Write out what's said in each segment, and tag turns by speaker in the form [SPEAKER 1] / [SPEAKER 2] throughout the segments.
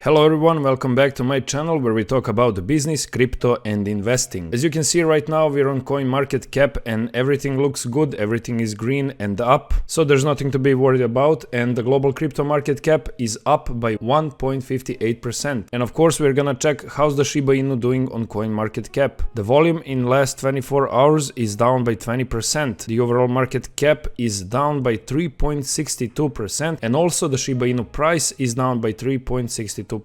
[SPEAKER 1] Hello everyone, welcome back to my channel where we talk about business, crypto and investing. As you can see right now we're on CoinMarketCap and everything looks good, everything is green and up, so there's nothing to be worried about, and the global crypto market cap is up by 1.58%. And of course we're gonna check how's the Shiba Inu doing on CoinMarketCap. The volume in last 24 hours is down by 20%. The overall market cap is down by 3.62%, and also the Shiba Inu price is down by 3.62%.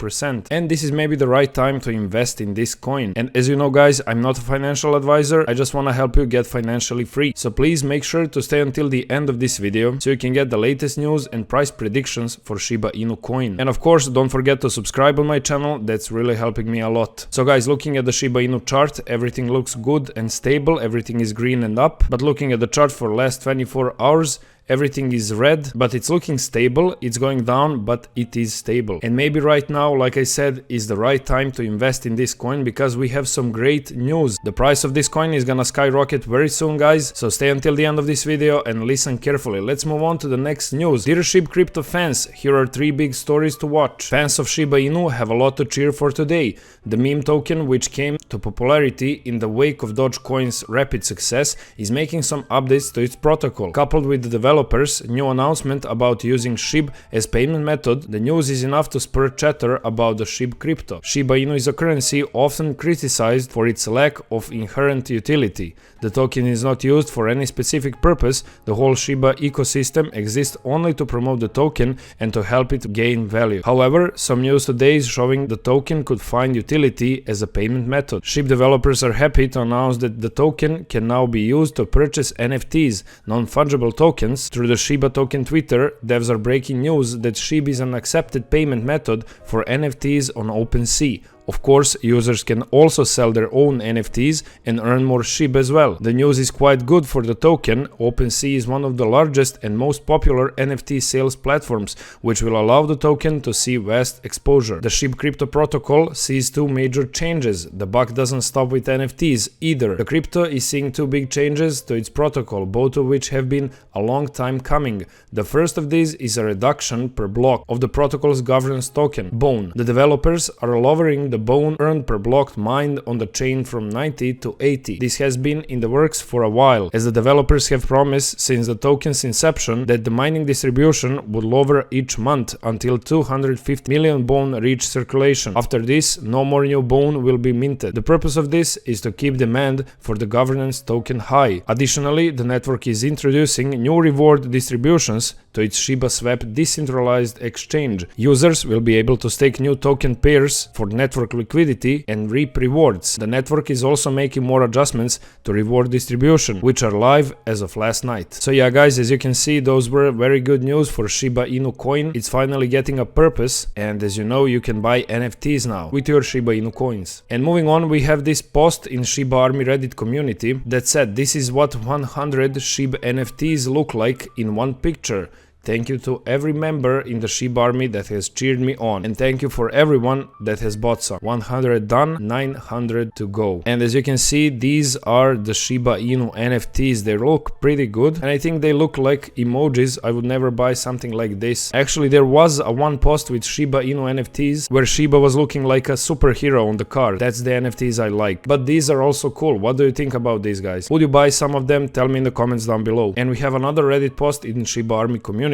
[SPEAKER 1] And this is maybe the right time to invest in this coin. And as you know guys, I'm not a financial advisor, I just want to help you get financially free. So please make sure to stay until the end of this video so you can get the latest news and price predictions for Shiba Inu coin. And of course don't forget to subscribe on my channel, that's really helping me a lot. So guys, looking at the Shiba Inu chart, everything looks good and stable, everything is green and up. But looking at the chart for last 24 hours, everything is red, but it's looking stable. It's going down, but it is stable. And maybe right now, like I said, is the right time to invest in this coin because we have some great news. The price of this coin is gonna skyrocket very soon, guys. So stay until the end of this video and listen carefully. Let's move on to the next news. Dear SHIB crypto fans, here are 3 big stories to watch. Fans of Shiba Inu have a lot to cheer for today. The meme token, which came to popularity in the wake of Dogecoin's rapid success, is making some updates to its protocol. Coupled with the developers' new announcement about using SHIB as payment method, the news is enough to spur chatter about the SHIB crypto. Shiba Inu is a currency often criticized for its lack of inherent utility. The token is not used for any specific purpose. The whole Shiba ecosystem exists only to promote the token and to help it gain value. However, some news today is showing the token could find utility as a payment method. SHIB developers are happy to announce that the token can now be used to purchase NFTs, non-fungible tokens. Through the Shiba token Twitter, devs are breaking news that SHIB is an accepted payment method for NFTs on OpenSea. Of course, users can also sell their own NFTs and earn more SHIB as well. The news is quite good for the token. OpenSea is one of the largest and most popular NFT sales platforms, which will allow the token to see vast exposure. The SHIB crypto protocol sees 2 major changes. The buck doesn't stop with NFTs either. The crypto is seeing 2 big changes to its protocol, both of which have been a long time coming. The first of these is a reduction per block of the protocol's governance token, BONE. The developers are lowering the BONE earned per block mined on the chain from 90 to 80. This has been in the works for a while, as the developers have promised since the token's inception that the mining distribution would lower each month until 250 million BONE reach circulation. After this, no more new BONE will be minted. The purpose of this is to keep demand for the governance token high. Additionally, the network is introducing new reward distributions to its shibaswap decentralized exchange. Users will be able to stake new token pairs for network liquidity and reap rewards. The network is also making more adjustments to reward distribution, which are live as of last night. So yeah guys, as you can see, those were very good news for Shiba Inu coin. It's finally getting a purpose, and as you know, you can buy NFTs now with your Shiba Inu coins. And moving on, we have this post in Shibarmy Reddit community that said this is what 100 SHIB NFTs look like in one picture. Thank you to every member in the SHIB army that has cheered me on, and thank you for everyone that has bought some. 100 done, 900 to go. And as you can see, these are the Shiba Inu NFTs. They look pretty good, and I think they look like emojis. I would never buy something like this. Actually, there was a one post with Shiba Inu NFTs where Shiba was looking like a superhero on the card. That's the NFTs I like. But these are also cool. What do you think about these guys? Would you buy some of them? Tell me in the comments down below. And we have another Reddit post in Shiba army community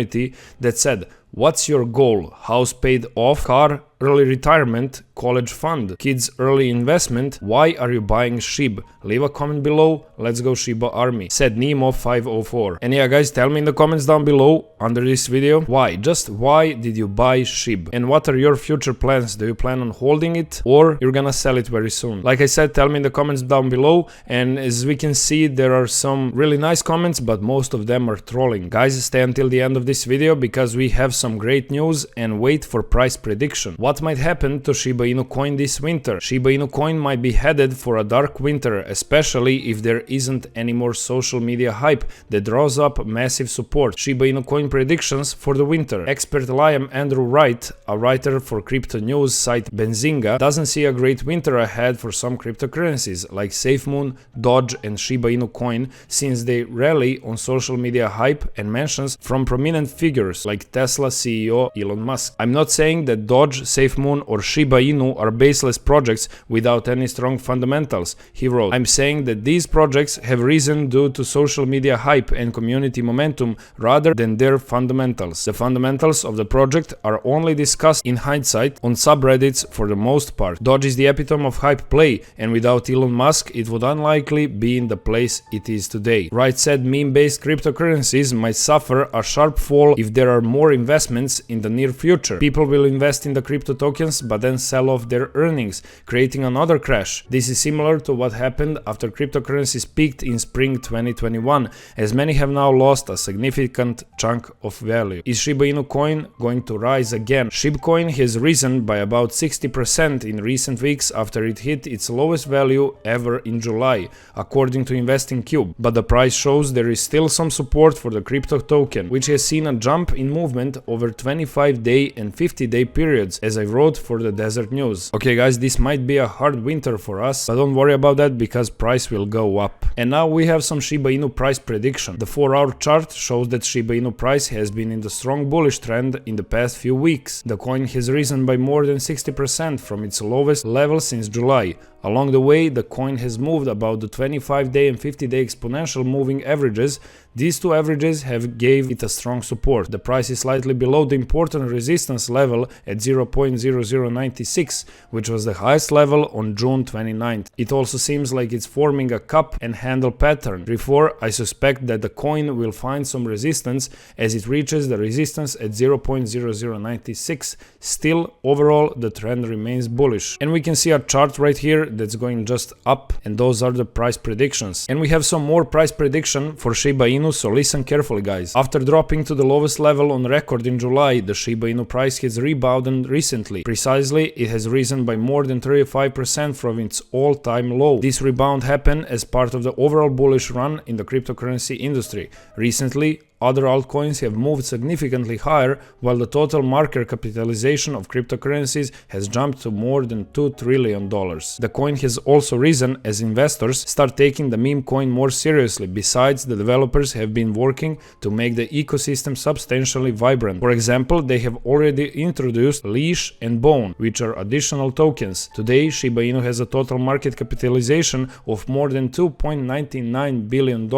[SPEAKER 1] that said, what's your goal? House paid off, car, early retirement, college fund, kids early investment. Why are you buying SHIB? Leave a comment below. Let's go Shiba army, said Nemo504. And yeah guys, tell me in the comments down below under this video, why, just why did you buy SHIB? And what are your future plans? Do you plan on holding it or you're gonna sell it very soon? Like I said, tell me in the comments down below. And as we can see, there are some really nice comments, but most of them are trolling. Guys, stay until the end of this video because we have some great news, and wait for price prediction. What might happen to Shiba Inu coin this winter? Shiba Inu coin might be headed for a dark winter, especially if there isn't any more social media hype that draws up massive support. Shiba Inu coin predictions for the winter. Expert Liam Andrew Wright, a writer for crypto news site Benzinga, doesn't see a great winter ahead for some cryptocurrencies like SafeMoon, Doge and Shiba Inu coin, since they rally on social media hype and mentions from prominent figures like Tesla Tesla CEO Elon Musk. I'm not saying that Doge, SafeMoon or Shiba Inu are baseless projects without any strong fundamentals, he wrote. I'm saying that these projects have risen due to social media hype and community momentum rather than their fundamentals. The fundamentals of the project are only discussed in hindsight on subreddits for the most part. Doge is the epitome of hype play, and without Elon Musk it would unlikely be in the place it is today. Wright said meme-based cryptocurrencies might suffer a sharp fall if there are more investments in the near future. People will invest in the crypto tokens but then sell off their earnings, creating another crash. This is similar to what happened after cryptocurrencies peaked in spring 2021, as many have now lost a significant chunk of value. Is Shiba Inu coin going to rise again? SHIB coin has risen by about 60% in recent weeks after it hit its lowest value ever in July, according to Investing Cube. But the price shows there is still some support for the crypto token, which has seen a jump in movement over 25-day and 50-day periods, as I wrote for the Desert News. Okay guys, this might be a hard winter for us, but don't worry about that because price will go up. And now we have some Shiba Inu price prediction. The 4-hour chart shows that Shiba Inu price has been in the strong bullish trend in the past few weeks. The coin has risen by more than 60% from its lowest level since July. Along the way, the coin has moved about the 25-day and 50-day exponential moving averages. These two averages have gave it a strong support. The price is slightly below the important resistance level at 0.0096, which was the highest level on June 29th. It also seems like it's forming a cup and handle pattern. Therefore, I suspect that the coin will find some resistance as it reaches the resistance at 0.0096. Still, overall, the trend remains bullish. And we can see a chart right here that's going just up, and those are the price predictions. And we have some more price prediction for Shiba Inu, so listen carefully guys. After dropping to the lowest level on record in July, the Shiba Inu price has rebounded recently. Precisely, it has risen by more than 35% from its all-time low. This rebound happened as part of the overall bullish run in the cryptocurrency industry. Recently, other altcoins have moved significantly higher, while the total market capitalization of cryptocurrencies has jumped to more than $2 trillion. The coin has also risen as investors start taking the meme coin more seriously. Besides, the developers have been working to make the ecosystem substantially vibrant. For example, they have already introduced Leash and Bone, which are additional tokens. Today, Shiba Inu has a total market capitalization of more than $2.99 billion,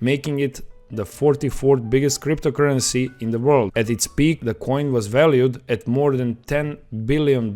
[SPEAKER 1] making it the 44th biggest cryptocurrency in the world. At its peak, the coin was valued at more than $10 billion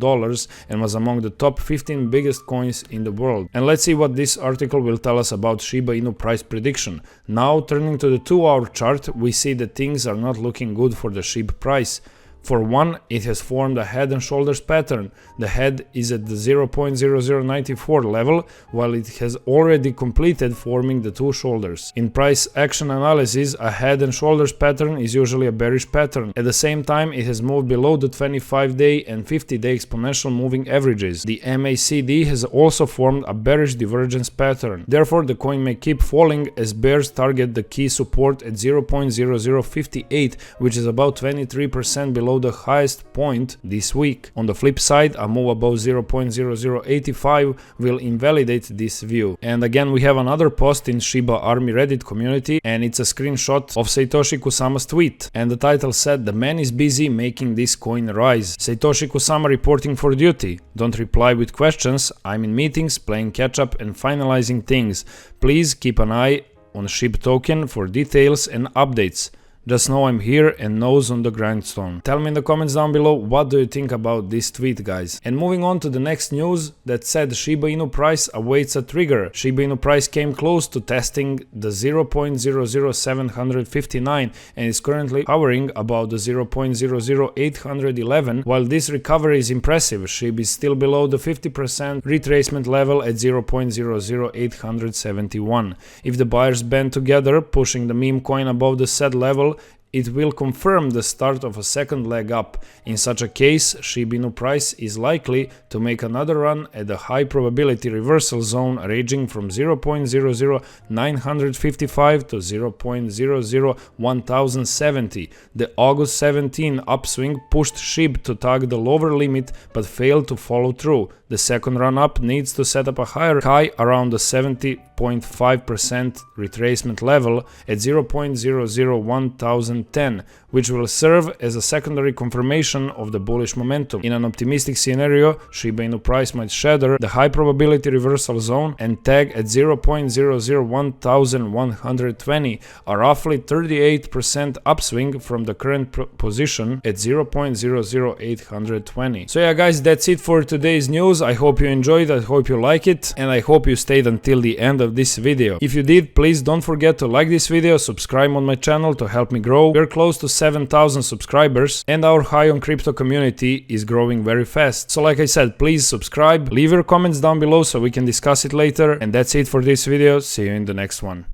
[SPEAKER 1] and was among the top 15 biggest coins in the world. And let's see what this article will tell us about Shiba Inu price prediction. Now, turning to the 2-hour chart, we see that things are not looking good for the SHIB price. For one, it has formed a head and shoulders pattern. The head is at the 0.0094 level, while it has already completed forming the two shoulders. In price action analysis, a head and shoulders pattern is usually a bearish pattern. At the same time, it has moved below the 25-day and 50-day exponential moving averages. The MACD has also formed a bearish divergence pattern. Therefore, the coin may keep falling as bears target the key support at 0.0058, which is about 23% below the highest point this week. On the flip side, a move above 0.0085 will invalidate this view. And again, we have another post in Shiba Army Reddit community, and it's a screenshot of Satoshi Kusama's tweet. And the title said, "The man is busy making this coin rise. Satoshi Kusama reporting for duty. Don't reply with questions. I'm in meetings, playing catch up and finalizing things. Please keep an eye on SHIB token for details and updates. Just know I'm here and nose on the grindstone." Tell me in the comments down below what do you think about this tweet, guys. And moving on to the next news that said Shiba Inu price awaits a trigger. Shiba Inu price came close to testing the 0.00759 and is currently hovering about the 0.00811. While this recovery is impressive, SHIB is still below the 50% retracement level at 0.00871. If the buyers band together, pushing the meme coin above the said level, it will confirm the start of a second leg up. In such a case, Shiba Inu price is likely to make another run at the high probability reversal zone ranging from 0.00955 to 0.00170. The August 17 upswing pushed SHIB to tag the lower limit but failed to follow through. The second run up needs to set up a higher high around the 70th 0.5% retracement level at 0.001010, which will serve as a secondary confirmation of the bullish momentum. In an optimistic scenario, Shiba Inu price might shatter the high probability reversal zone and tag at 0.001120, a roughly 38% upswing from the current position at 0.00820. So yeah guys, that's it for today's news. I hope you enjoyed, I hope you like it, and I hope you stayed until the end of this video. If you did, please don't forget to like this video, subscribe on my channel to help me grow. We're close to 7,000 subscribers and our High on Crypto community is growing very fast. So like I said, please subscribe, leave your comments down below so we can discuss it later, and that's it for this video. See you in the next one.